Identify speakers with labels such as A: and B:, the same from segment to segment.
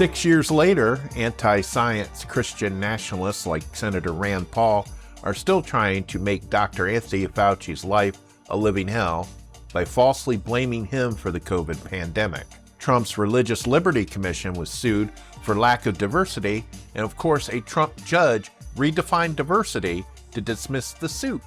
A: 6 years later, anti-science Christian nationalists like Senator Rand Paul are still trying to make Dr. Anthony Fauci's life a living hell by falsely blaming him for the COVID pandemic. Trump's Religious Liberty Commission was sued for lack of diversity, and of course a Trump judge redefined diversity to dismiss the suit.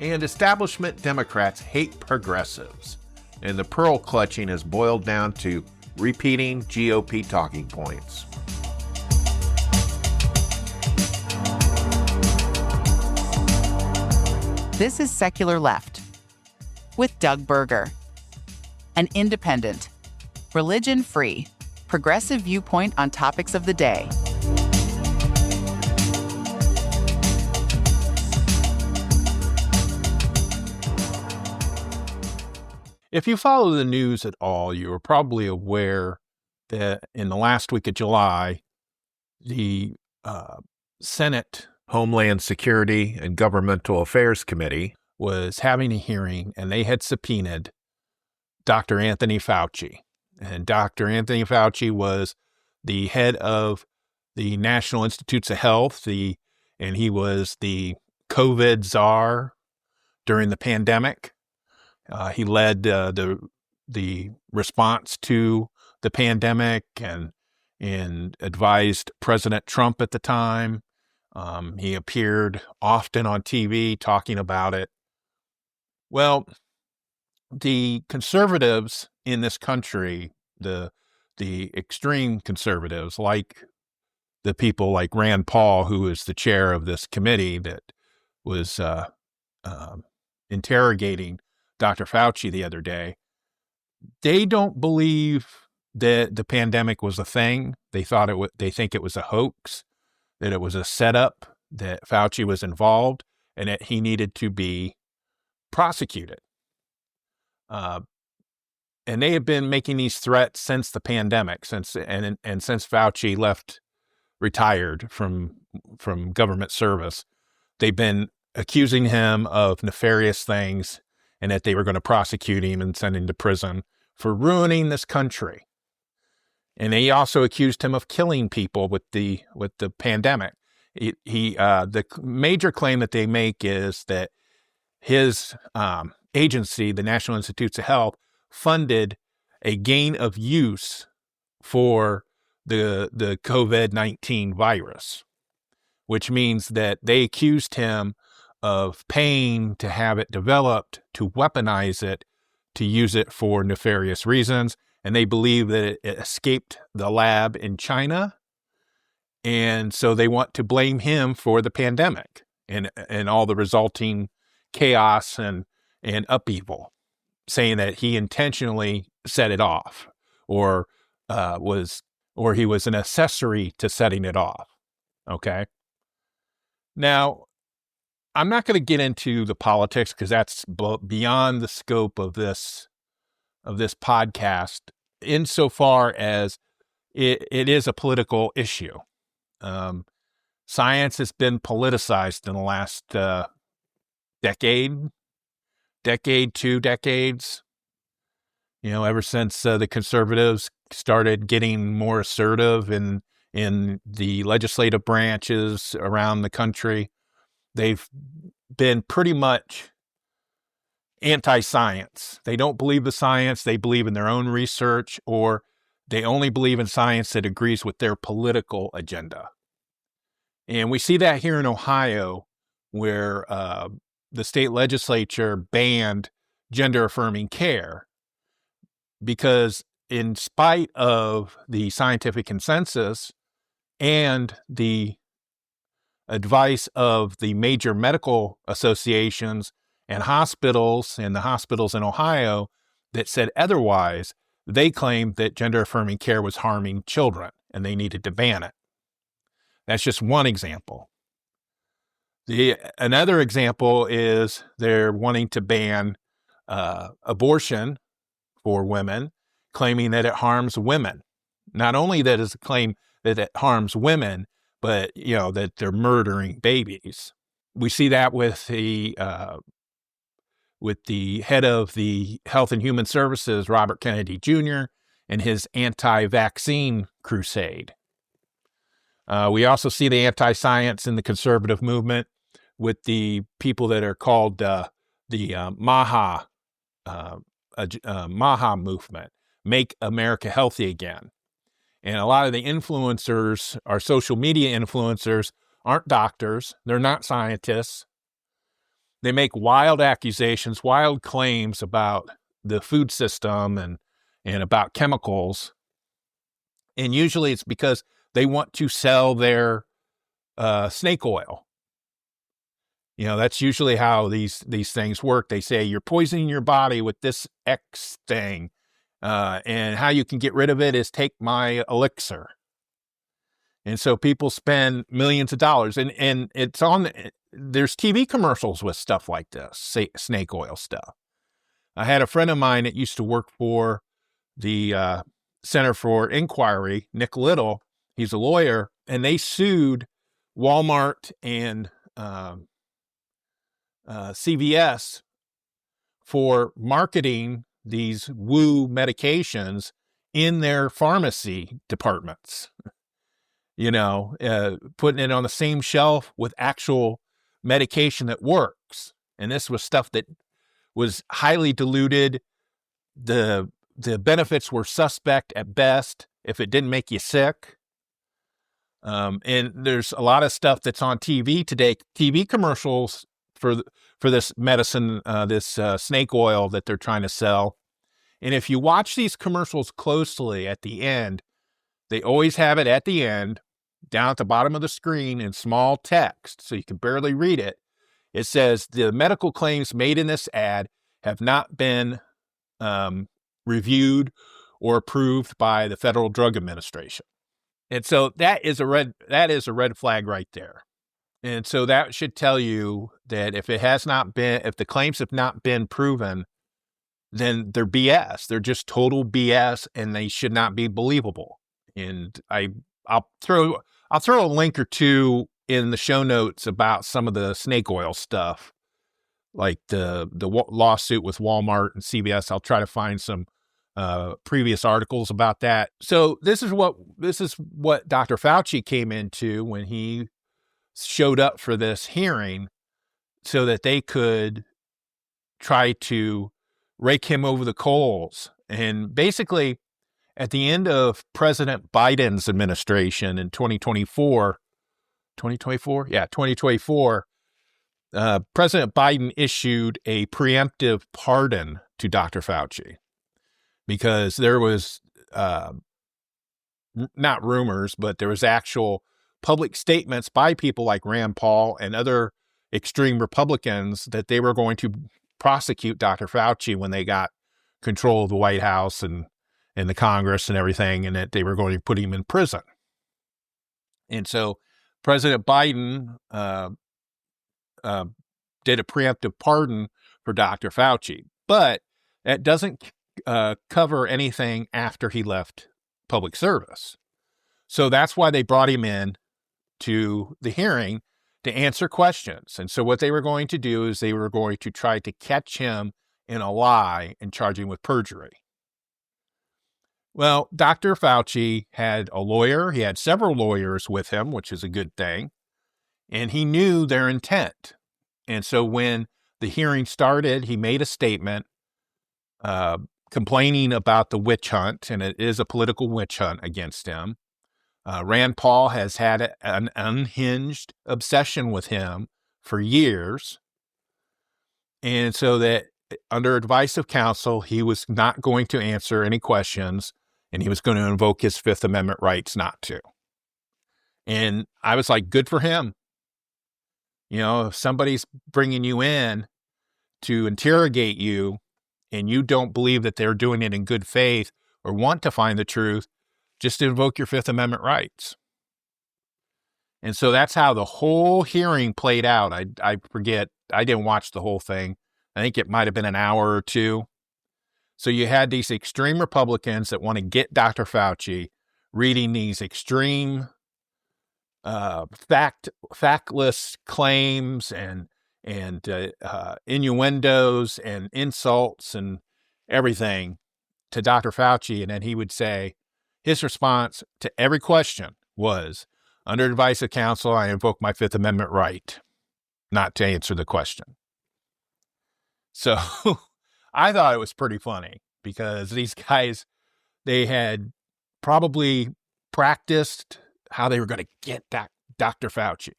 A: And establishment Democrats hate progressives, and the pearl clutching is boiled down to repeating GOP talking points.
B: This is Secular Left with Doug Berger, an independent, religion-free, progressive viewpoint on topics of the day.
A: If you follow the news at all, you are probably aware that in the last week of July, the Senate Homeland Security and Governmental Affairs Committee was having a hearing, and they had subpoenaed Dr. Anthony Fauci. And Dr. Anthony Fauci was the head of the National Institutes of Health, and he was the COVID czar during the pandemic. He led the response to the pandemic and advised President Trump at the time. He appeared often on TV talking about it. Well, the conservatives in this country, the extreme conservatives, like the people like Rand Paul, who is the chair of this committee that was interrogating Dr. Fauci the other day, they don't believe that the pandemic was a thing. They think it was a hoax, that it was a setup, that Fauci was involved, and that he needed to be prosecuted. And they have been making these threats since the pandemic, since Fauci retired from government service. They've been accusing him of nefarious things, and that they were going to prosecute him and send him to prison for ruining this country. And they also accused him of killing people with the pandemic. The major claim that they make is that his agency, the National Institutes of Health, funded a gain of use for the COVID-19 virus, which means that they accused him of paying to have it developed, to weaponize it, to use it for nefarious reasons. And they believe that it escaped the lab in China. And so they want to blame him for the pandemic and all the resulting chaos and upheaval, saying that he intentionally set it off or he was an accessory to setting it off. Okay. Now, I'm not going to get into the politics because that's beyond the scope of this podcast, insofar as it is a political issue. Science has been politicized in the last decade, 2 decades. Ever since the conservatives started getting more assertive in the legislative branches around the country, they've been pretty much anti-science. They don't believe the science. They believe in their own research, or they only believe in science that agrees with their political agenda. And we see that here in Ohio, where the state legislature banned gender-affirming care because, in spite of the scientific consensus and the advice of the major medical associations and the hospitals in Ohio that said otherwise, they claimed that gender-affirming care was harming children and they needed to ban it. That's just one example. Another example is they're wanting to ban abortion for women, claiming that it harms women. Not only that is a claim that it harms women, but that they're murdering babies. We see that with the head of the Health and Human Services, Robert Kennedy Jr., and his anti-vaccine crusade. We also see the anti-science in the conservative movement with the people that are called the Maha movement, Make America Healthy Again. And a lot of the influencers, our social media influencers, aren't doctors. They're not scientists. They make wild accusations, wild claims about the food system and about chemicals. And usually it's because they want to sell their snake oil. You know, that's usually how these things work. They say you're poisoning your body with this X thing, and how you can get rid of it is take my elixir. And so people spend millions of dollars, and it's on. There's TV commercials with stuff like this, snake oil stuff. I had a friend of mine that used to work for the Center for Inquiry, Nick Little. He's a lawyer, and they sued Walmart and CVS for marketing these woo medications in their pharmacy departments. You know, putting it on the same shelf with actual medication that works. And this was stuff that was highly diluted. The benefits were suspect at best if it didn't make you sick. And there's a lot of stuff that's on TV today, TV commercials for this medicine, this snake oil that they're trying to sell. And if you watch these commercials closely at the end, they always have it at the end, down at the bottom of the screen in small text, so you can barely read it. It says, the medical claims made in this ad have not been reviewed or approved by the Federal Drug Administration. And so that is a red flag right there. And so that should tell you that if the claims have not been proven, then they're BS. They're just total BS, and they should not be believable. And I'll throw a link or two in the show notes about some of the snake oil stuff, like the lawsuit with Walmart and CVS. I'll try to find some previous articles about that. So this is what Dr. Fauci came into when he showed up for this hearing, so that they could try to rake him over the coals. And basically, at the end of President Biden's administration in 2024, President Biden issued a preemptive pardon to Dr. Fauci because there was not rumors, but there was actual public statements by people like Rand Paul and other extreme Republicans that they were going to prosecute Dr. Fauci when they got control of the White House and the Congress and everything, and that they were going to put him in prison. And so President Biden did a preemptive pardon for Dr. Fauci, but that doesn't cover anything after he left public service. So that's why they brought him in to the hearing to answer questions. And so what they were going to do is they were going to try to catch him in a lie and charge him with perjury. Well, Dr. Fauci had a lawyer. He had several lawyers with him, which is a good thing. And he knew their intent. And so when the hearing started, he made a statement complaining about the witch hunt, and it is a political witch hunt against him. Rand Paul has had an unhinged obsession with him for years. And so that under advice of counsel, he was not going to answer any questions, and he was going to invoke his Fifth Amendment rights not to. And I was like, good for him. You know, if somebody's bringing you in to interrogate you and you don't believe that they're doing it in good faith or want to find the truth, just invoke your Fifth Amendment rights. And so that's how the whole hearing played out. I forget, I didn't watch the whole thing. I think it might have been an hour or two. So you had these extreme Republicans that want to get Dr. Fauci reading these extreme factless claims and innuendos and insults and everything to Dr. Fauci, and then he would say, his response to every question was, under advice of counsel, I invoke my Fifth Amendment right not to answer the question. So I thought it was pretty funny because these guys, they had probably practiced how they were going to get Dr. Fauci.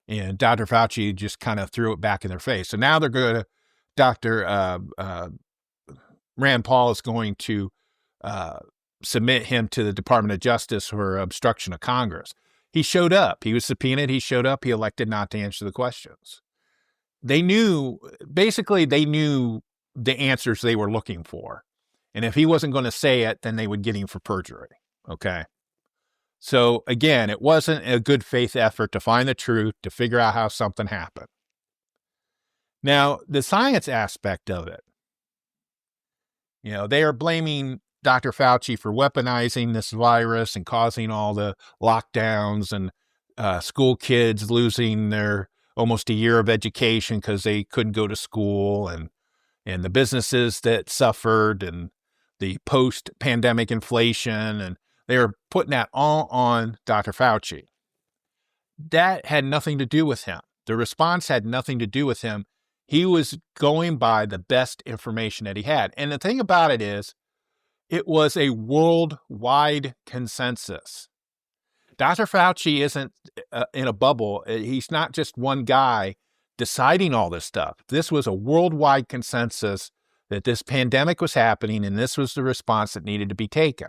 A: And Dr. Fauci just kind of threw it back in their face. So now they're going to, Rand Paul is going to submit him to the Department of Justice for obstruction of Congress. He showed up. He was subpoenaed. He showed up. He elected not to answer the questions. They knew the answers they were looking for. And if he wasn't going to say it, then they would get him for perjury. Okay. So again, it wasn't a good faith effort to find the truth, to figure out how something happened. Now, the science aspect of it, they are blaming Dr. Fauci for weaponizing this virus and causing all the lockdowns and school kids losing their almost a year of education because they couldn't go to school, and the businesses that suffered, and the post-pandemic inflation, and they were putting that all on Dr. Fauci. That had nothing to do with him. The response had nothing to do with him. He was going by the best information that he had. And the thing about it is, it was a worldwide consensus. Dr. Fauci isn't in a bubble. He's not just one guy deciding all this stuff. This was a worldwide consensus that this pandemic was happening, and this was the response that needed to be taken.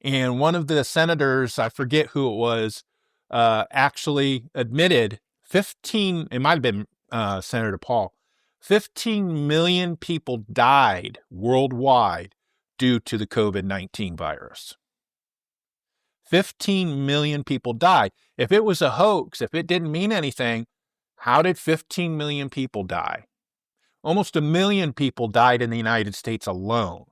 A: And one of the senators, I forget who it was, actually admitted it might have been Senator Paul, 15 million people died worldwide due to the COVID-19 virus. 15 million people died. If it was a hoax, if it didn't mean anything, how did 15 million people die? Almost 1 million people died in the United States alone.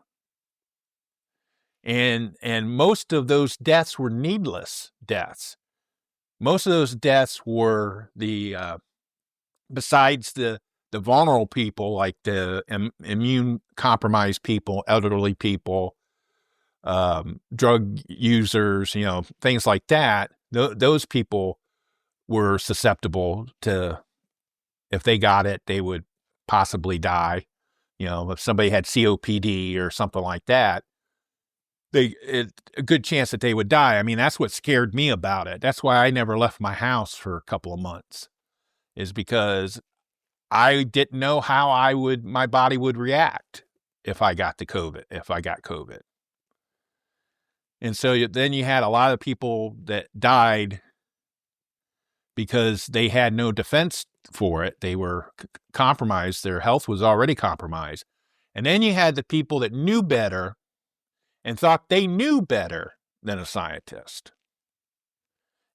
A: And most of those deaths were needless deaths. Most of those deaths were besides the vulnerable people, like the immune compromised people, elderly people, drug users, things like that. Those people were susceptible to, if they got it, they would possibly die. If somebody had COPD or something like that, a good chance that they would die. I mean, that's what scared me about it. That's why I never left my house for a couple of months, is because I didn't know how my body would react if I got COVID. And so then you had a lot of people that died because they had no defense for it. They were compromised. Their health was already compromised. And then you had the people that knew better and thought they knew better than a scientist.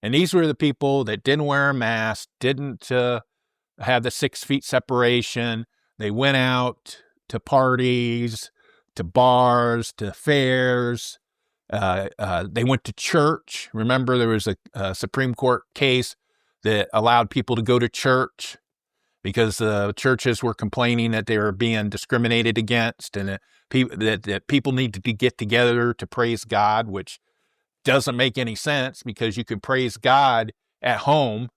A: And these were the people that didn't wear a mask, didn't have the 6 feet separation. They went out to parties, to bars, to fairs. They went to church. Remember, there was a Supreme Court case that allowed people to go to church because the churches were complaining that they were being discriminated against, and that people needed to get together to praise God, which doesn't make any sense because you can praise God at home.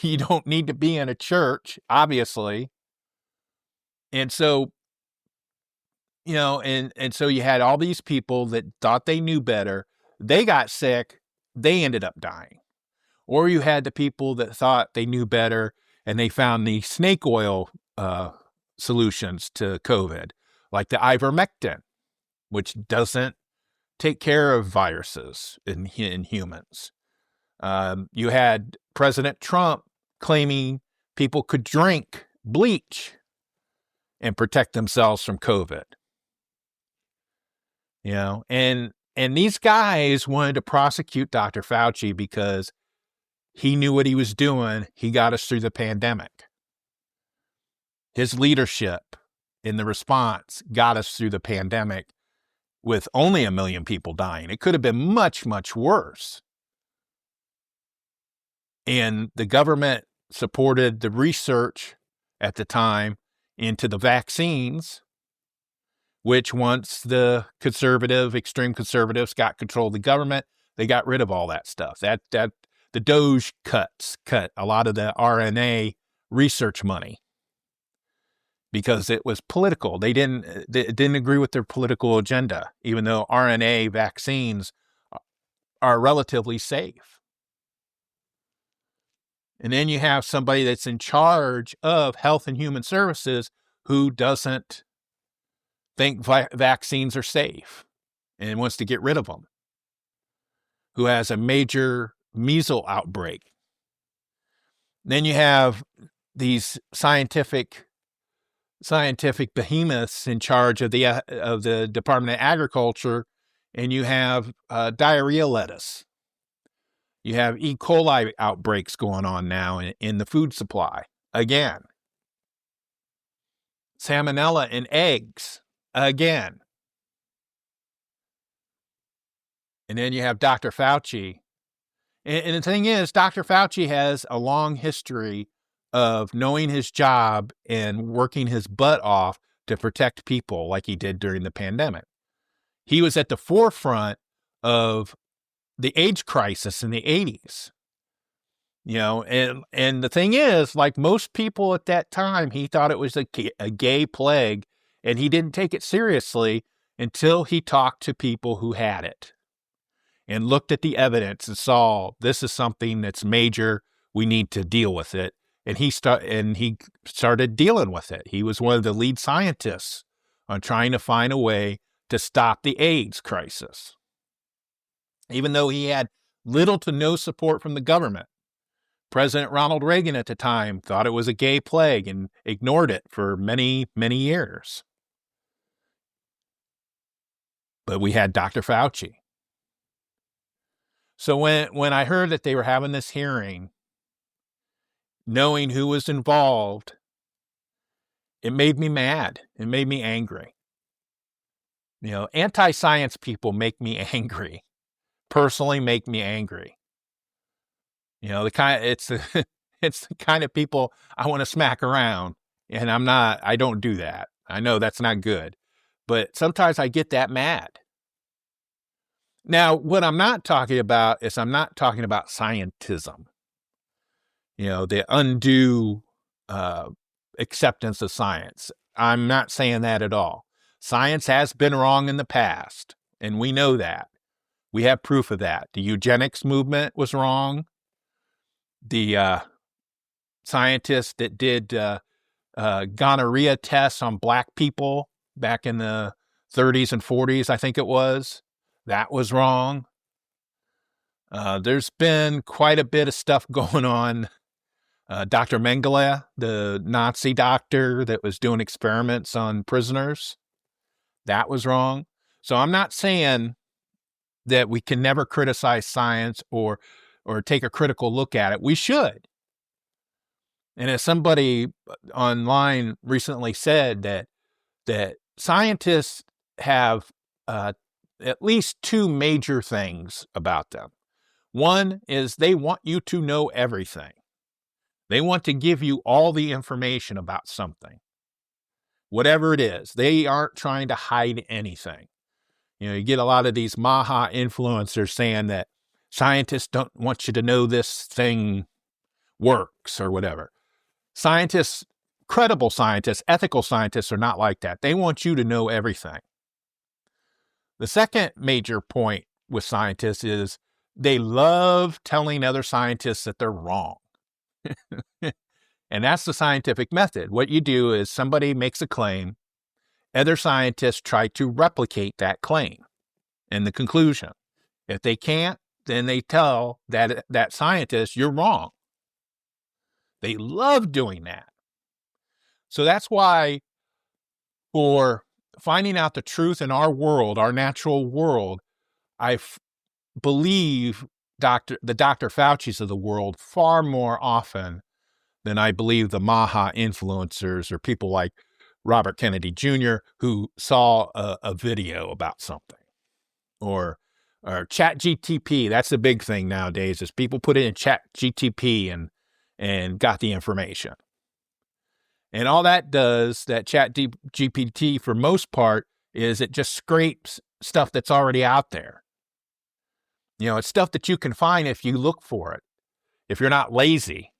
A: You don't need to be in a church, obviously. And so, and so you had all these people that thought they knew better. They got sick. They ended up dying. Or you had the people that thought they knew better and they found the snake oil solutions to COVID, like the ivermectin, which doesn't take care of viruses in humans. You had President Trump claiming people could drink bleach and protect themselves from COVID. And these guys wanted to prosecute Dr. Fauci because he knew what he was doing. He got us through the pandemic. His leadership in the response got us through the pandemic with only 1 million people dying. It could have been much, much worse. And the government supported the research at the time into the vaccines. which once the extreme conservatives got control of the government, they got rid of all that stuff. The Doge cut a lot of the RNA research money because it was political. They didn't agree with their political agenda, even though RNA vaccines are relatively safe. And then you have somebody that's in charge of Health and Human Services who doesn't think vaccines are safe and wants to get rid of them, who has a major measles outbreak. Then you have these scientific behemoths in charge of the Department of Agriculture, and you have diarrhea lettuce. You have E. coli outbreaks going on now in the food supply. Again. Salmonella in eggs. Again. And then you have Dr. Fauci. And the thing is, Dr. Fauci has a long history of knowing his job and working his butt off to protect people like he did during the pandemic. He was at the forefront of the AIDS crisis in the 80s. And the thing is, like most people at that time, he thought it was a gay plague, and he didn't take it seriously until he talked to people who had it and looked at the evidence and saw this is something that's major. We need to deal with it. And he started dealing with it. He was one of the lead scientists on trying to find a way to stop the AIDS crisis. Even though he had little to no support from the government. President Ronald Reagan at the time thought it was a gay plague and ignored it for many, many years. But we had Dr. Fauci. So when I heard that they were having this hearing, knowing who was involved, it made me mad. It made me angry. Anti-science people make me angry. Personally make me angry. It's the kind of people I want to smack around, and I don't do that. I know that's not good, but sometimes I get that mad. Now, what I'm not talking about is scientism. The undue acceptance of science. I'm not saying that at all. Science has been wrong in the past, and we know that. We have proof of that. The eugenics movement was wrong. The scientists that did gonorrhea tests on black people back in the 30s and 40s, I think it was, that was wrong. There's been quite a bit of stuff going on. Dr. Mengele, the Nazi doctor that was doing experiments on prisoners, that was wrong. So I'm not saying that we can never criticize science or take a critical look at it. We should. And as somebody online recently said, that scientists have at least two major things about them. One is they want you to know everything. They want to give you all the information about something, whatever it is. They aren't trying to hide anything. You get a lot of these Maha influencers saying that scientists don't want you to know this thing works or whatever. Scientists, credible scientists, ethical scientists are not like that. They want you to know everything. The second major point with scientists is they love telling other scientists that they're wrong. And that's the scientific method. What you do is somebody makes a claim, other scientists try to replicate that claim and the conclusion. If they can't, then they tell that scientist, you're wrong. They love doing that. So that's why for finding out the truth in our world, our natural world, I believe the Dr. Fauci's of the world far more often than I believe the Maha influencers or people like Robert Kennedy Jr. who saw a video about something. Or ChatGTP, that's the big thing nowadays, is people put it in ChatGTP and got the information. And all that does, that ChatGPT for most part, is it just scrapes stuff that's already out there. It's stuff that you can find if you look for it. If you're not lazy,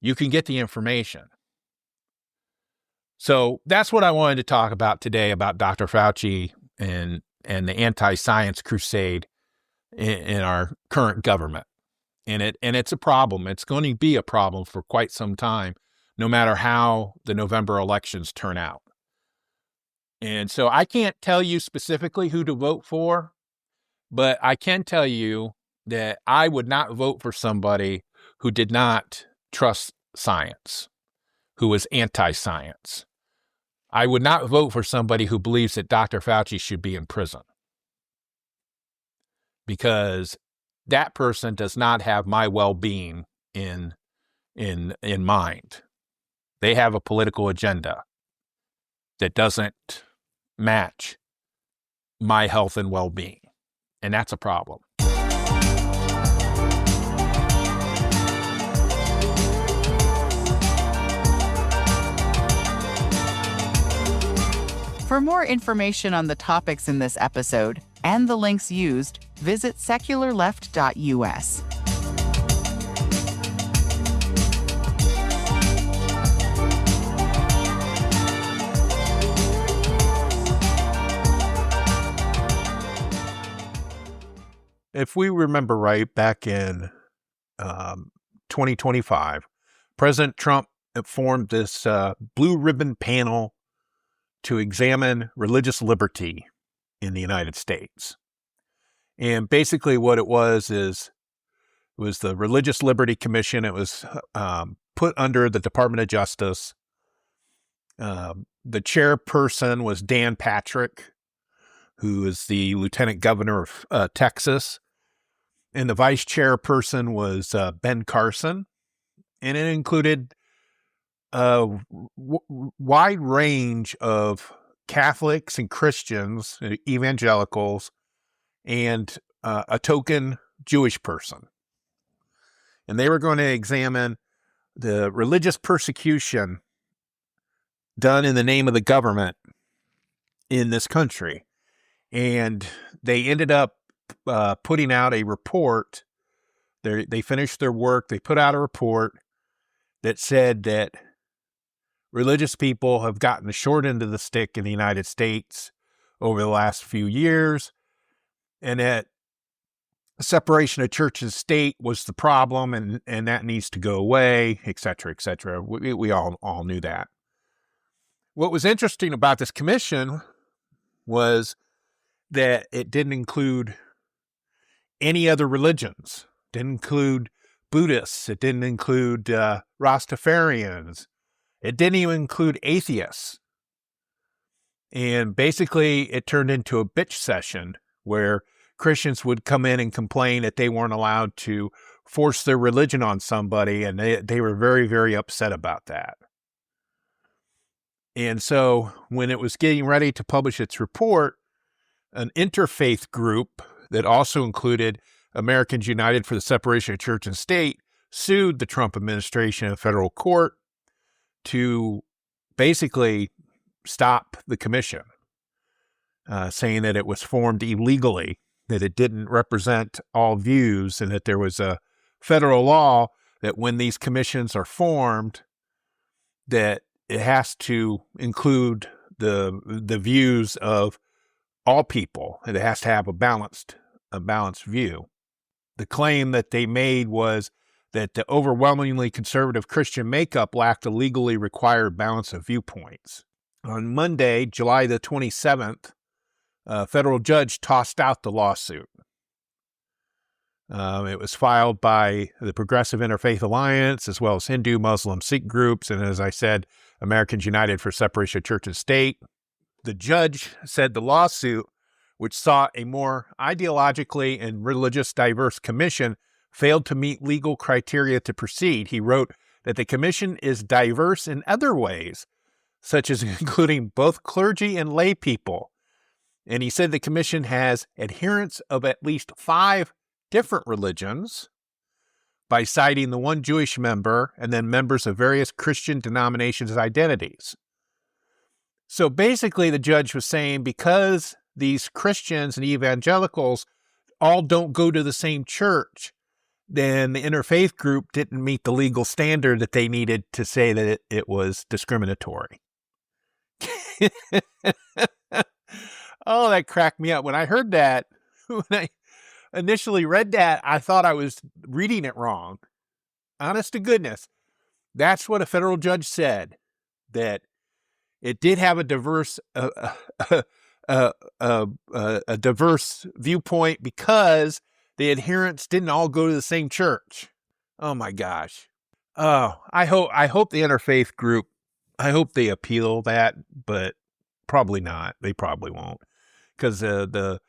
A: you can get the information. So that's what I wanted to talk about today about Dr. Fauci and the anti-science crusade in our current government. And it's a problem. It's going to be a problem for quite some time, no matter how the November elections turn out. And so I can't tell you specifically who to vote for, but I can tell you that I would not vote for somebody who did not trust science, who was anti-science. I would not vote for somebody who believes that Dr. Fauci should be in prison, because that person does not have my well-being in mind. They have a political agenda that doesn't match my health and well-being, and that's a problem.
B: For more information on the topics in this episode and the links used, visit secularleft.us.
A: If we remember right, back in 2025, President Trump formed this blue ribbon panel to examine religious liberty in the United States. And basically what it was the Religious Liberty Commission. It was put under the Department of Justice. The chairperson was Dan Patrick, who is the Lieutenant Governor of Texas. And the vice chairperson was Ben Carson. And it included a wide range of Catholics and Christians, evangelicals, and a token Jewish person. And they were going to examine the religious persecution done in the name of the government in this country. And they ended up putting out a report. They finished their work. They put out a report that said that religious people have gotten the short end of the stick in the United States over the last few years, and that separation of church and state was the problem, and that needs to go away, et cetera, et cetera. We all knew that. What was interesting about this commission was that it didn't include any other religions. It didn't include Buddhists. It didn't include Rastafarians. It didn't even include atheists. And basically, it turned into a bitch session where Christians would come in and complain that they weren't allowed to force their religion on somebody, and they were very, very upset about that. And so when it was getting ready to publish its report, an interfaith group that also included Americans United for the Separation of Church and State sued the Trump administration in federal court to basically stop the commission, saying that it was formed illegally, that it didn't represent all views, and that there was a federal law that when these commissions are formed, that it has to include the views of all people, and it has to have a balanced view. The claim that they made was that the overwhelmingly conservative Christian makeup lacked a legally required balance of viewpoints. On Monday, July the 27th, a federal judge tossed out the lawsuit. It was filed by the Progressive Interfaith Alliance, as well as Hindu, Muslim, Sikh groups, and as I said, Americans United for Separation of Church and State. The judge said the lawsuit, which sought a more ideologically and religious diverse commission, failed to meet legal criteria to proceed. He wrote that the commission is diverse in other ways, such as including both clergy and lay people. And he said the commission has adherents of at least 5 different religions, by citing the one Jewish member and then members of various Christian denominations' identities. So basically, the judge was saying because these Christians and evangelicals all don't go to the same church, then the interfaith group didn't meet the legal standard that they needed to say that it was discriminatory. Oh, that cracked me up. When I heard that, when I initially read that, I thought I was reading it wrong. Honest to goodness, that's what a federal judge said, that it did have a diverse a diverse viewpoint because the adherents didn't all go to the same church. Oh my gosh. Oh, I hope the interfaith group, I hope they appeal that, but probably not. They probably won't, because the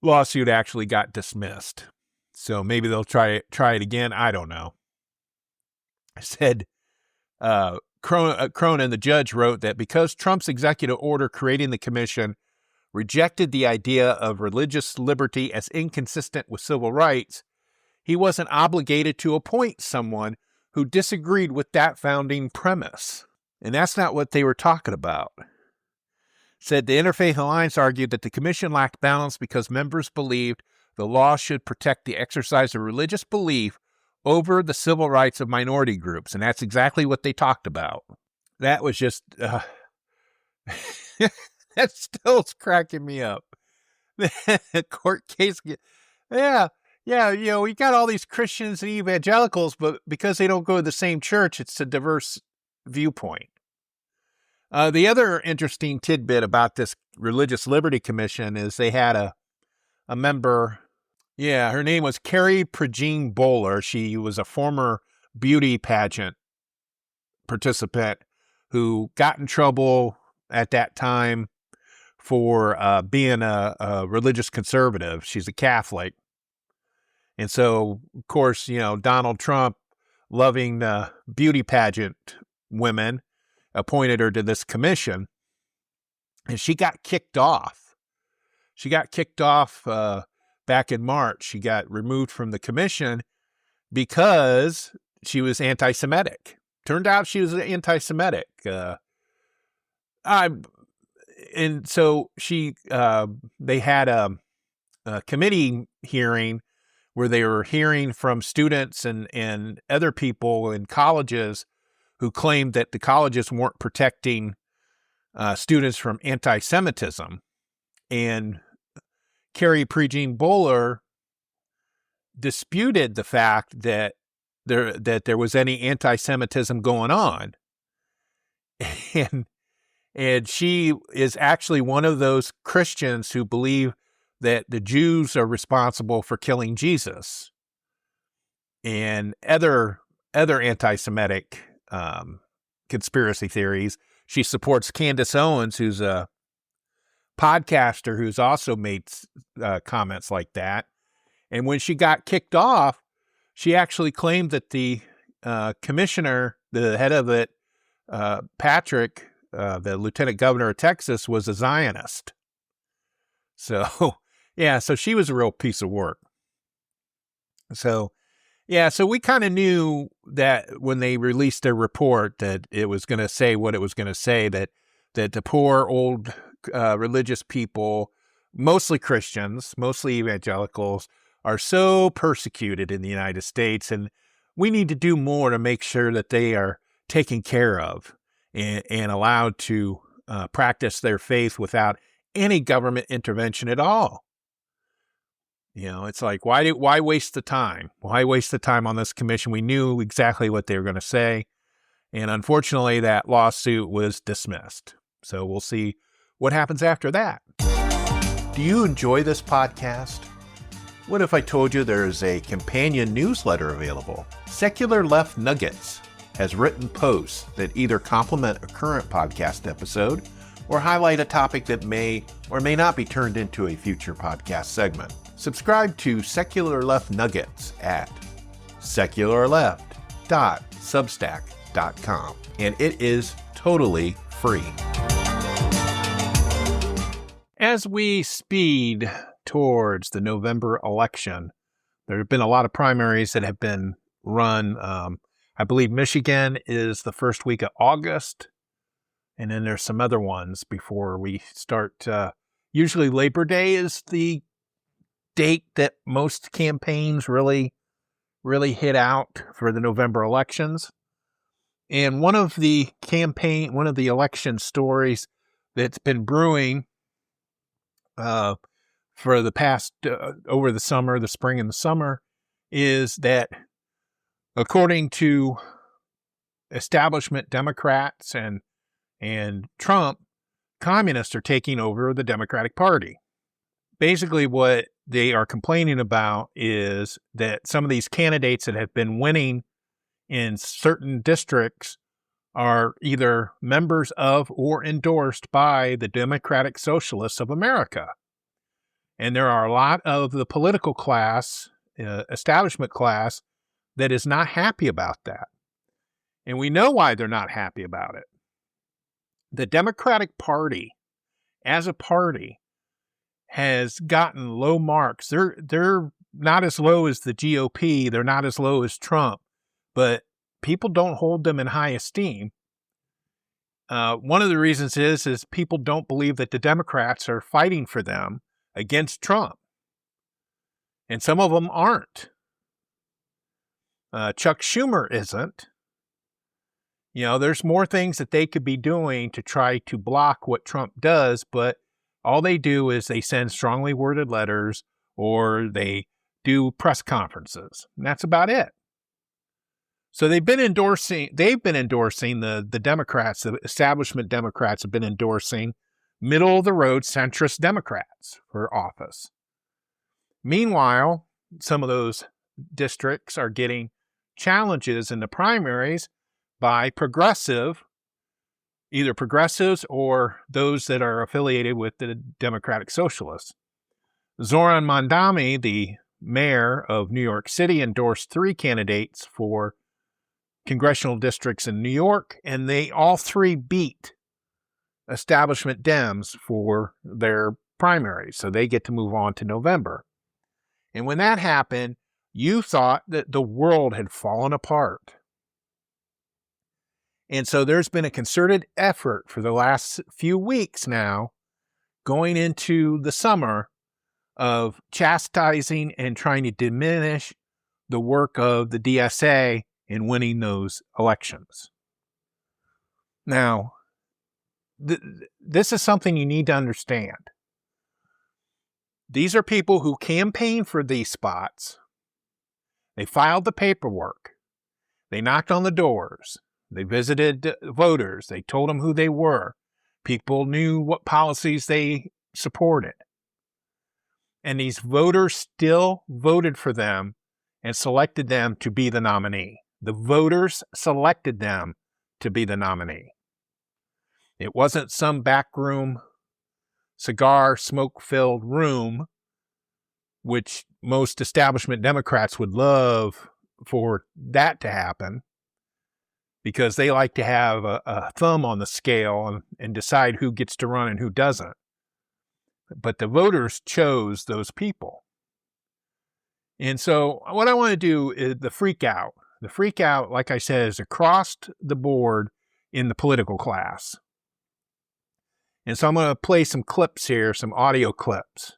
A: lawsuit actually got dismissed. So maybe they'll try it again. I don't know. I said, Cronin, the judge, wrote that because Trump's executive order creating the commission rejected the idea of religious liberty as inconsistent with civil rights, he wasn't obligated to appoint someone who disagreed with that founding premise. And that's not what they were talking about. Said the Interfaith Alliance argued that the commission lacked balance because members believed the law should protect the exercise of religious belief over the civil rights of minority groups. And that's exactly what they talked about. That was just, that still's cracking me up. The court case, yeah, we got all these Christians and evangelicals, but because they don't go to the same church, it's a diverse viewpoint. The other interesting tidbit about this Religious Liberty Commission is they had a member. Yeah, her name was Carrie Prejean Bowler. She was a former beauty pageant participant who got in trouble at that time for being a religious conservative. She's a Catholic. And so, of course, Donald Trump, loving beauty pageant women, appointed her to this commission. And she got kicked off. She got kicked off back in March. She got removed from the commission because she was anti-Semitic. Turned out she was anti-Semitic. And so they had a committee hearing where they were hearing from students and other people in colleges who claimed that the colleges weren't protecting students from anti-Semitism. And Carrie Prejean Bowler disputed the fact that there was any anti-Semitism going on. And she is actually one of those Christians who believe that the Jews are responsible for killing Jesus and other anti-Semitic conspiracy theories. She supports Candace Owens, who's a podcaster who's also made comments like that. And when she got kicked off, she actually claimed that the commissioner, the head of it, Patrick, the lieutenant governor of Texas, was a Zionist. So, yeah, so she was a real piece of work. So, yeah, so we kind of knew that when they released their report that it was going to say what it was going to say, that the poor old religious people, mostly Christians, mostly evangelicals, are so persecuted in the United States, and we need to do more to make sure that they are taken care of and allowed to practice their faith without any government intervention at all. It's like, why waste the time? Why waste the time on this commission? We knew exactly what they were going to say. And unfortunately, that lawsuit was dismissed. So we'll see what happens after that. Do you enjoy this podcast? What if I told you there is a companion newsletter available? Secular Left Nuggets has written posts that either complement a current podcast episode or highlight a topic that may or may not be turned into a future podcast segment. Subscribe to Secular Left Nuggets at secularleft.substack.com, and it is totally free. As we speed towards the November election, there have been a lot of primaries that have been run. I believe Michigan is the first week of August. And then there's some other ones before we start. Usually Labor Day is the date that most campaigns really hit out for the November elections. And one of the election stories that's been brewing for the past, over the summer, the spring and the summer, is that according to establishment Democrats and Trump, communists are taking over the Democratic Party. Basically, what they are complaining about is that some of these candidates that have been winning in certain districts are either members of or endorsed by the Democratic Socialists of America. And there are a lot of the political class, establishment class, that is not happy about that. And we know why they're not happy about it. The Democratic Party, as a party, has gotten low marks. They're not as low as the GOP. They're not as low as Trump, but people don't hold them in high esteem. One of the reasons is people don't believe that the Democrats are fighting for them against Trump. And some of them aren't. Chuck Schumer isn't. There's more things that they could be doing to try to block what Trump does, but all they do is they send strongly worded letters or they do press conferences. And that's about it. So they've been endorsing the Democrats, the establishment Democrats have been endorsing middle of the road centrist Democrats for office. Meanwhile, some of those districts are getting challenges in the primaries by either progressives or those that are affiliated with the Democratic Socialists. Zoran Mondani, the mayor of New York City, endorsed 3 candidates for congressional districts in New York, and they all 3 beat establishment Dems for their primaries, so they get to move on to November. And when that happened, you thought that the world had fallen apart. And so there's been a concerted effort for the last few weeks now, going into the summer, of chastising and trying to diminish the work of the DSA in winning those elections. Now, this is something you need to understand. These are people who campaigned for these spots. They filed the paperwork. They knocked on the doors. They visited voters. They told them who they were. People knew what policies they supported. And these voters still voted for them and selected them to be the nominee. The voters selected them to be the nominee. It wasn't some backroom, cigar smoke-filled room, which most establishment Democrats would love for that to happen, because they like to have a thumb on the scale and decide who gets to run and who doesn't. But the voters chose those people. And so what I want to do is the freak out. The freak out, like I said, is across the board in the political class. And so I'm going to play some clips here, some audio clips.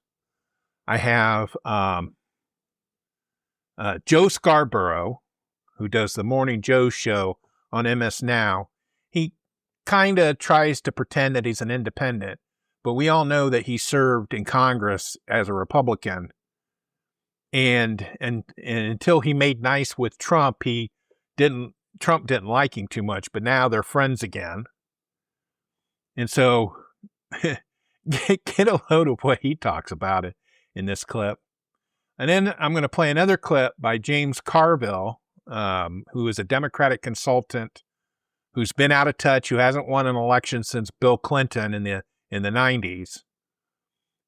A: I have Joe Scarborough, who does the Morning Joe show on MS Now. He kind of tries to pretend that he's an independent, but we all know that he served in Congress as a Republican. And until he made nice with Trump, Trump didn't like him too much, but now they're friends again. And so get a load of what he talks about it in this clip. And then I'm going to play another clip by James Carville, who is a Democratic consultant who's been out of touch, who hasn't won an election since Bill Clinton in the 90s,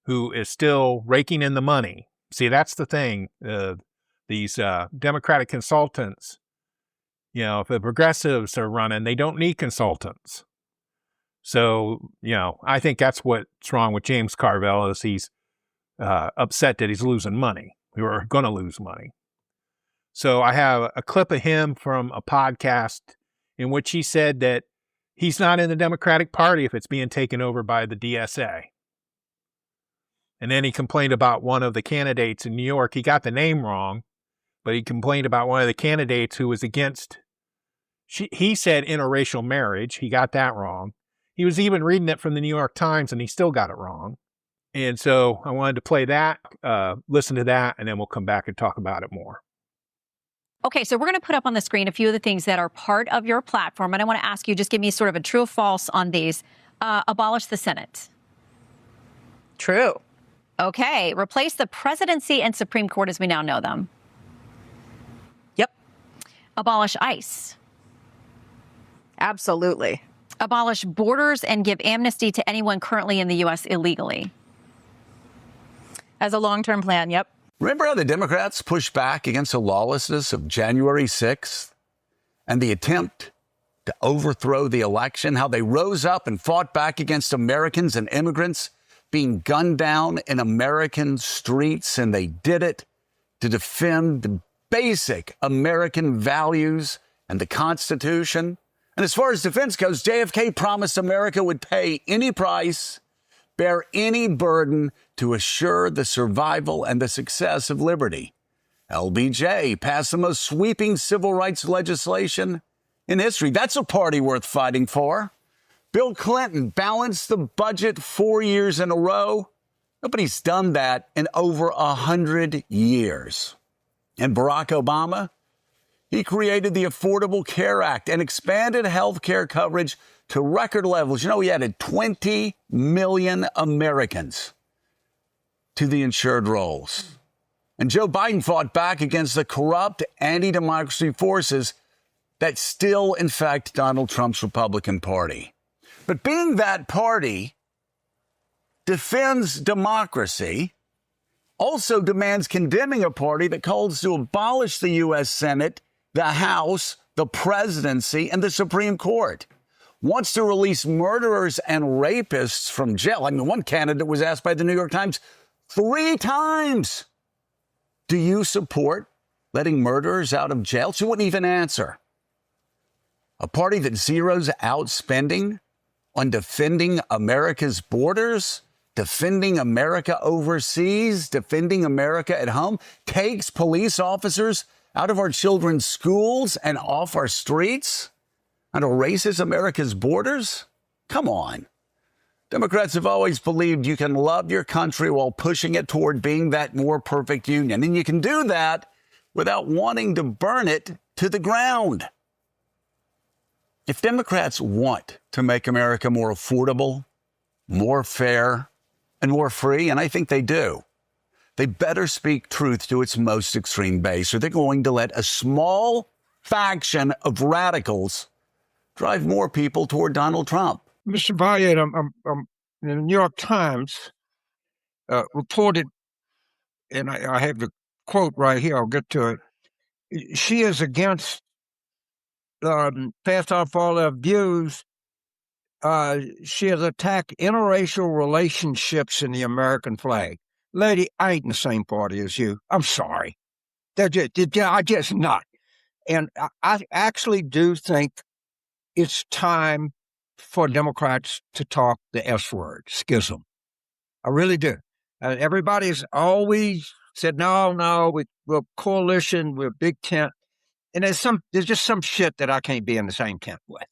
A: who is still raking in the money. See, that's the thing. These Democratic consultants, if the progressives are running, they don't need consultants. So, I think that's what's wrong with James Carville, is he's upset that he's losing money. We were going to lose money. So I have a clip of him from a podcast in which he said that, he's not in the Democratic Party if it's being taken over by the DSA. And then he complained about one of the candidates in New York. He got the name wrong, but he complained about one of the candidates who was against, he said interracial marriage. He got that wrong. He was even reading it from the New York Times, and he still got it wrong. And so I wanted to play that, listen to that, and then we'll come back and talk about it more.
C: Okay, so we're going to put up on the screen a few of the things that are part of your platform, and I want to ask you, just give me sort of a true or false on these. Abolish the Senate.
B: True.
C: Okay, replace the presidency and Supreme Court as we now know them.
B: Yep.
C: Abolish ICE.
B: Absolutely.
C: Abolish borders and give amnesty to anyone currently in the U.S. illegally.
B: As a long-term plan, yep.
D: Remember how the Democrats pushed back against the lawlessness of January 6th and the attempt to overthrow the election? How they rose up and fought back against Americans and immigrants being gunned down in American streets, and they did it to defend the basic American values and the Constitution. And as far as defense goes, JFK promised America would pay any price, bear any burden to assure the survival and the success of liberty. LBJ passed the most sweeping civil rights legislation in history. That's a party worth fighting for. Bill Clinton balanced the budget 4 years in a row. Nobody's done that in over 100 years. And Barack Obama, he created the Affordable Care Act and expanded health care coverage to record levels. You know, he added 20 million Americans to the insured rolls. And Joe Biden fought back against the corrupt anti-democracy forces that still infect Donald Trump's Republican Party. But being that party defends democracy, also demands condemning a party that calls to abolish the U.S. Senate, the House, the presidency, and the Supreme Court. Wants to release murderers and rapists from jail. I mean, one candidate was asked by the New York Times 3 times, do you support letting murderers out of jail? She wouldn't even answer. A party that zeroes out spending on defending America's borders, defending America overseas, defending America at home, takes police officers out of our children's schools and off our streets, and erases America's borders? Come on. Democrats have always believed you can love your country while pushing it toward being that more perfect union. And you can do that without wanting to burn it to the ground. If Democrats want to make America more affordable, more fair, and more free, and I think they do, they better speak truth to its most extreme base, or they're going to let a small faction of radicals drive more people toward Donald Trump.
E: Mr. Valiant, the New York Times reported, and I have the quote right here, I'll get to it. She is against, passed off all her views. She has attacked interracial relationships in the American flag. Lady, I ain't in the same party as you. I'm sorry. I just not. And I actually do think it's time for Democrats to talk the S word, schism. I really do. Everybody's always said, no, we're coalition, we're big tent. And there's just some shit that I can't be in the same tent with.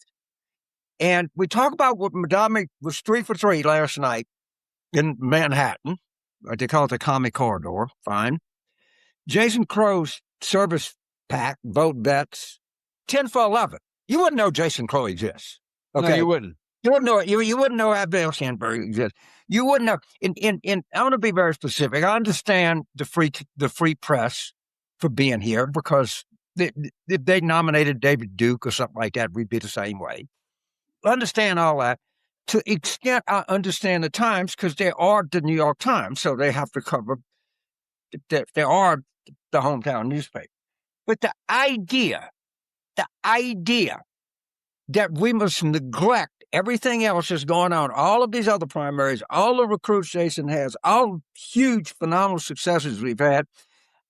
E: And we talk about what Madame was 3 for 3 last night in Manhattan. They call it the Commie Corridor. Fine. Jason Crow's service pack, vote bets, 10 for 11. You wouldn't know Jason Crow exists. Okay,
F: no, you wouldn't.
E: You wouldn't know. You wouldn't know Bill Sandberg exists. You wouldn't know. I want to be very specific. I understand the free press for being here because if they nominated David Duke or something like that, we'd be the same way. I understand all that. To the extent I understand the Times, because they are the New York Times, so they have to cover. They are the hometown newspaper. But the idea that we must neglect everything else that's going on, all of these other primaries, all the recruits Jason has, all huge, phenomenal successes we've had,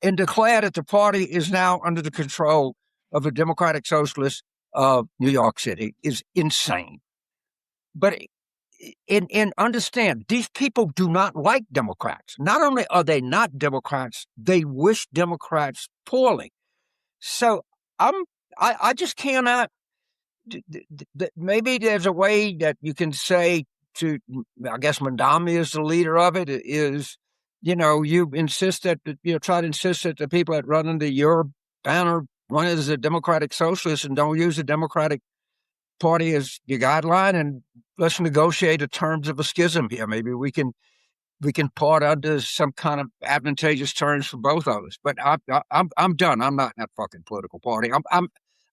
E: and declare that the party is now under the control of the Democratic Socialist of New York City is insane. But in understand, these people do not like Democrats. Not only are they not Democrats, they wish Democrats poorly. So I just cannot. Maybe there's a way that you can say to, I guess Mandami is the leader of it, is, you insist that, try to insist that the people that run under your banner run as a Democratic Socialist and don't use the Democratic Party as your guideline, and let's negotiate the terms of a schism here. Maybe we can part under some kind of advantageous terms for both of us. But I'm done. I'm not in that fucking political party.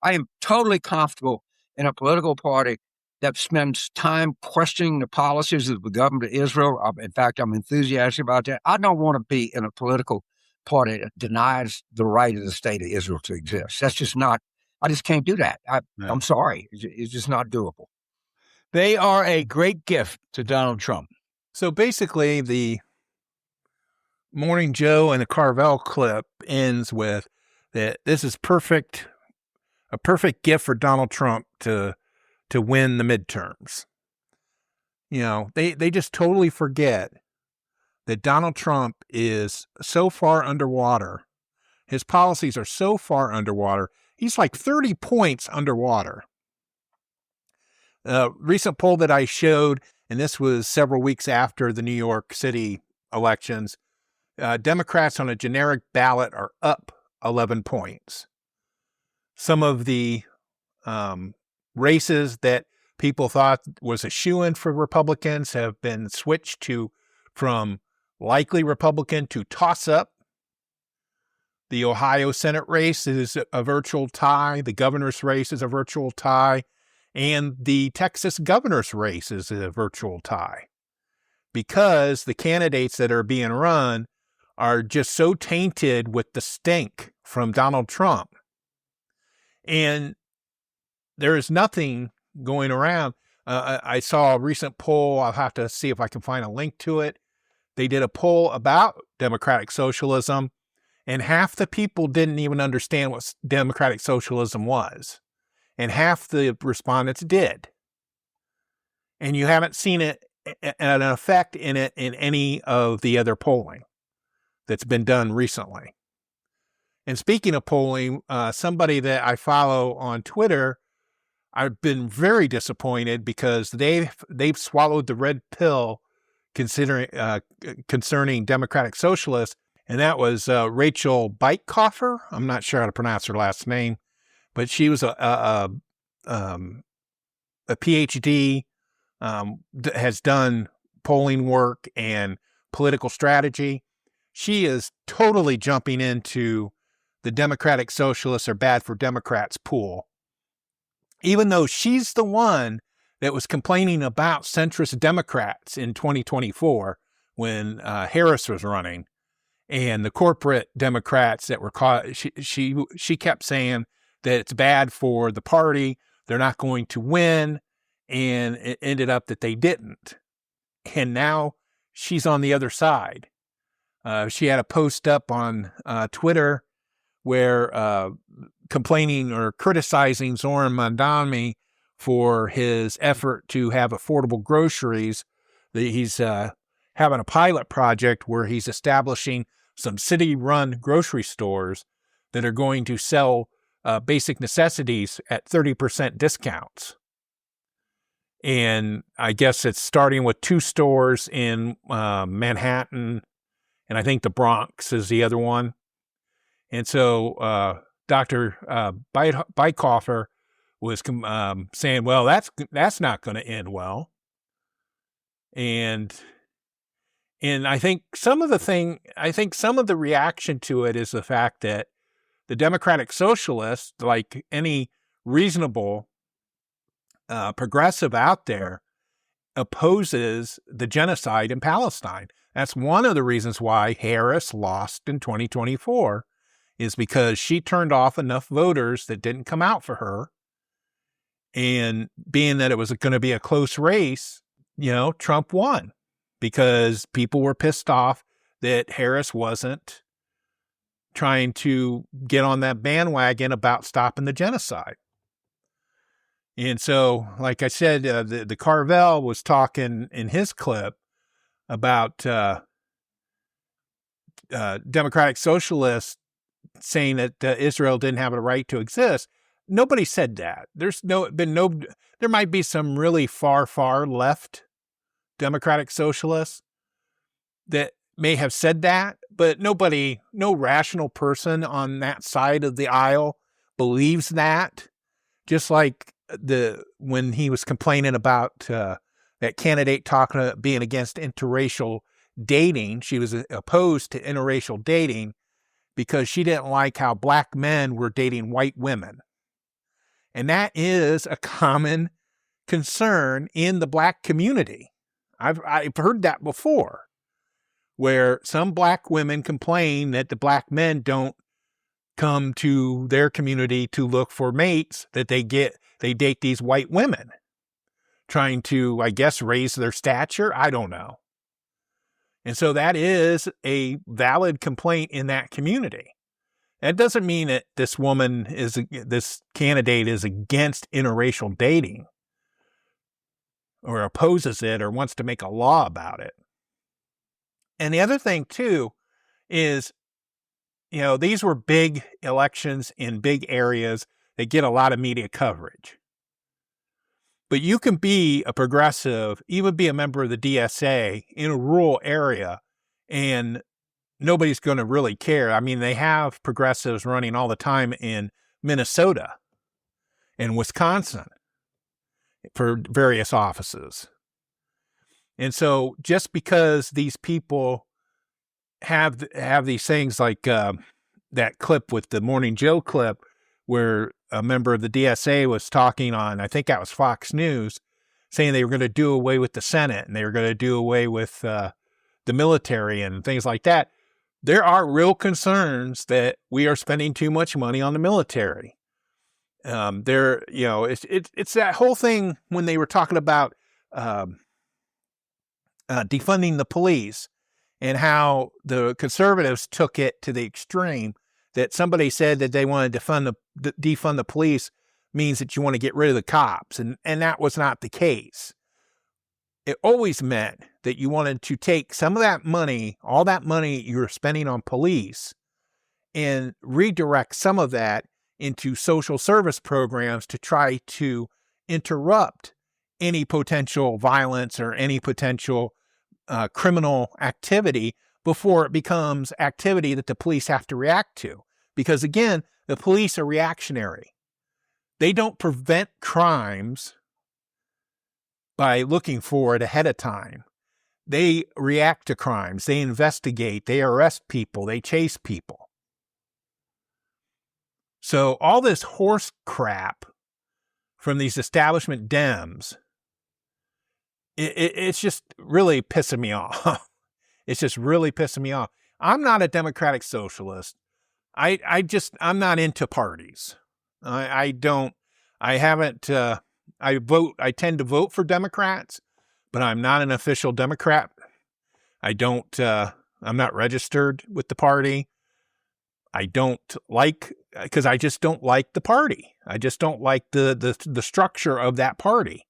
E: I am totally comfortable in a political party that spends time questioning the policies of the government of Israel. In fact, I'm enthusiastic about that. I don't want to be in a political party that denies the right of the state of Israel to exist. That's just not. I just can't do that. I'm sorry. It's just not doable.
F: They are a great gift to Donald Trump.
A: So basically, the Morning Joe and the Carvel clip ends with that this is a perfect gift for Donald Trump to win the midterms. They just totally forget that Donald Trump is so far underwater. His policies are so far underwater. He's like 30 points underwater. A recent poll that I showed, and this was several weeks after the New York City elections, Democrats on a generic ballot are up 11 points. Some of the races that people thought was a shoo-in for Republicans have been switched from likely Republican to toss-up. The Ohio Senate race is a virtual tie. The governor's race is a virtual tie. And the Texas governor's race is a virtual tie. Because the candidates that are being run are just so tainted with the stink from Donald Trump. And there is nothing going around. I saw a recent poll. I'll have to see if I can find a link to it. They did a poll about democratic socialism, and half the people didn't even understand what democratic socialism was. And half the respondents did. And you haven't seen an effect in it in any of the other polling that's been done recently. And speaking of polling, somebody that I follow on Twitter, I've been very disappointed because they've swallowed the red pill concerning Democratic Socialists, and that was Rachel Beitkoffer. I'm not sure how to pronounce her last name, but she was a PhD, has done polling work and political strategy. She is totally jumping into the Democratic Socialists are bad for Democrats pool, even though she's the one that was complaining about centrist Democrats in 2024 when Harris was running, and the corporate Democrats that were caught. She kept saying that it's bad for the party. They're not going to win. And it ended up that they didn't. And now she's on the other side. She had a post up on Twitter where complaining or criticizing Zoran Mandami for his effort to have affordable groceries. He's having a pilot project where he's establishing some city-run grocery stores that are going to sell basic necessities at 30% discounts. And I guess it's starting with 2 stores in Manhattan, and I think the Bronx is the other one. And so Dr. Beitkoffer was saying, well, that's not going to end well. And I think some of the reaction to it is the fact that the Democratic Socialists, like any reasonable progressive out there, opposes the genocide in Palestine. That's one of the reasons why Harris lost in 2024, is because she turned off enough voters that didn't come out for her. And being that it was going to be a close race, Trump won because people were pissed off that Harris wasn't trying to get on that bandwagon about stopping the genocide. And so, like I said, the Carvel was talking in his clip about Democratic Socialists saying that Israel didn't have a right to exist. Nobody said that. There might be some really far left Democratic Socialists that may have said that, but no rational person on that side of the aisle believes that. Just like when he was complaining about that candidate being against interracial dating, she was opposed to interracial dating because she didn't like how black men were dating white women. And that is a common concern in the black community. I've heard that before, where some black women complain that the black men don't come to their community to look for mates, that they date these white women, trying to, I guess, raise their stature. I don't know. And so that is a valid complaint in that community. That doesn't mean that this candidate is against interracial dating or opposes it or wants to make a law about it. And the other thing, too, is, these were big elections in big areas that get a lot of media coverage. But you can be a progressive, even be a member of the DSA in a rural area, and nobody's going to really care. I mean, they have progressives running all the time in Minnesota and Wisconsin for various offices. And so just because these people have these things like that clip with the Morning Joe clip where a member of the DSA was talking on, I think that was Fox News, saying they were going to do away with the Senate and they were going to do away with the military and things like that. There are real concerns that we are spending too much money on the military. It's that whole thing when they were talking about defunding the police and how the conservatives took it to the extreme, that somebody said that they wanted to defund the police means that you want to get rid of the cops. And that was not the case. It always meant that you wanted to take some of that money, all that money you're spending on police, and redirect some of that into social service programs to try to interrupt any potential violence or any potential criminal activity before it becomes activity that the police have to react to. Because again, the police are reactionary. They don't prevent crimes by looking for it ahead of time. They react to crimes. They investigate. They arrest people. They chase people. So all this horse crap from these establishment Dems, it's just really pissing me off. It's just really pissing me off. I'm not a Democratic Socialist. I'm not into parties. I tend to vote for Democrats, but I'm not an official Democrat. I'm not registered with the party. Because I just don't like the party. I just don't like the structure of that party.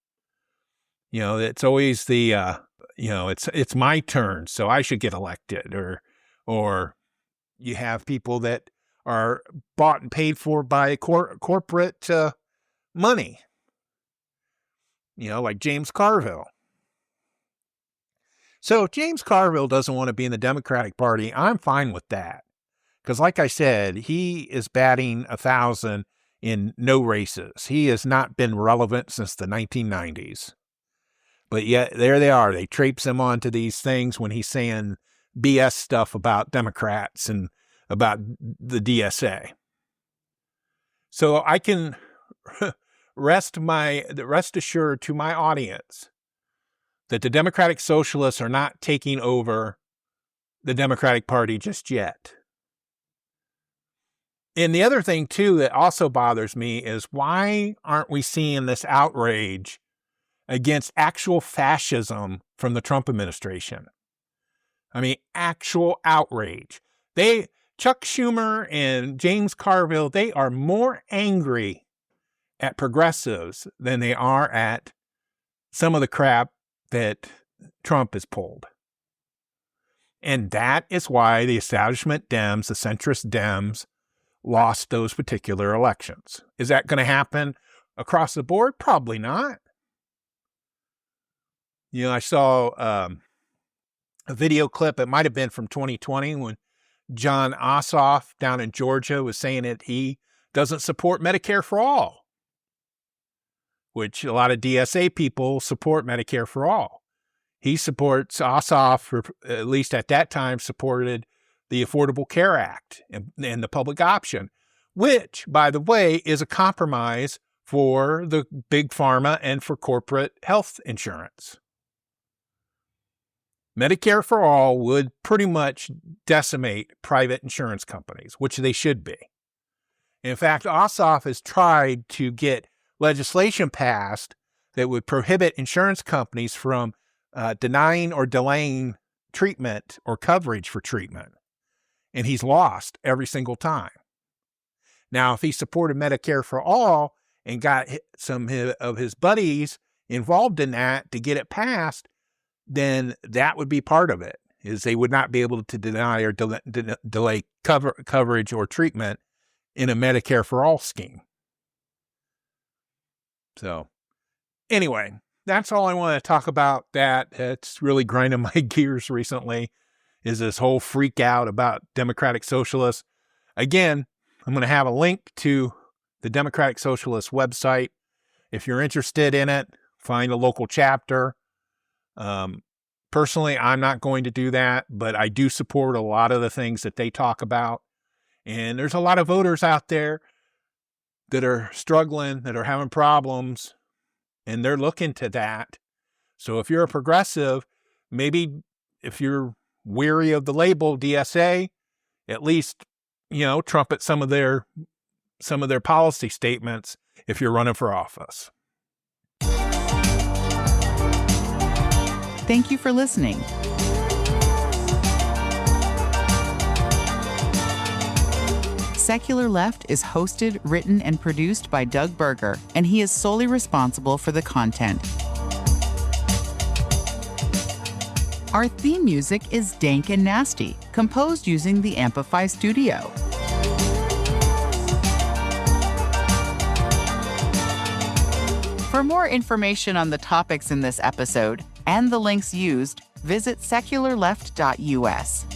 A: It's always it's my turn, so I should get elected, or you have people that are bought and paid for by corporate money, like James Carville. So if James Carville doesn't want to be in the Democratic Party, I'm fine with that. Because like I said, he is batting 1,000 in no races. He has not been relevant since the 1990s. But yet, there they are. They traipse him onto these things when he's saying BS stuff about Democrats and about the DSA. So I can rest assured to my audience that the Democratic Socialists are not taking over the Democratic Party just yet. And the other thing, too, that also bothers me is why aren't we seeing this outrage against actual fascism from the Trump administration? I mean, actual outrage. Chuck Schumer and James Carville, they are more angry at progressives than they are at some of the crap that Trump has pulled. And that is why the establishment Dems, the centrist Dems, lost those particular elections. Is that going to happen across the board? Probably not. You know, I saw a video clip, it might have been from 2020, when John Ossoff down in Georgia was saying that he doesn't support Medicare for all, which a lot of DSA people support Medicare for all. He supports, Ossoff, at least at that time, supported the Affordable Care Act and the public option, which, by the way, is a compromise for the big pharma and for corporate health insurance. Medicare for all would pretty much decimate private insurance companies, which they should be. In fact, Ossoff has tried to get legislation passed that would prohibit insurance companies from denying or delaying treatment or coverage for treatment. And he's lost every single time. Now, if he supported Medicare for all and got some of his buddies involved in that to get it passed, then that would be part of it, is they would not be able to deny or delay coverage or treatment in a Medicare for all scheme. So anyway, that's all I want to talk about. It's really grinding my gears recently, is this whole freak out about Democratic Socialists. Again, I'm going to have a link to the Democratic Socialist website. If you're interested in it, find a local chapter. Personally, I'm not going to do that, but I do support a lot of the things that they talk about. And there's a lot of voters out there that are struggling, that are having problems, and they're looking to that. So if you're a progressive, maybe if you're weary of the label DSA, at least, trumpet some of their policy statements if you're running for office.
B: Thank you for listening. Secular Left is hosted, written, and produced by Doug Berger, and he is solely responsible for the content. Our theme music is Dank and Nasty, composed using the Amplify Studio. For more information on the topics in this episode and the links used, visit secularleft.us.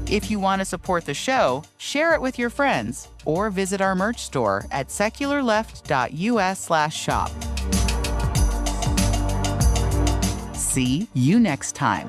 B: If you want to support the show, share it with your friends or visit our merch store at secularleft.us/shop. See you next time.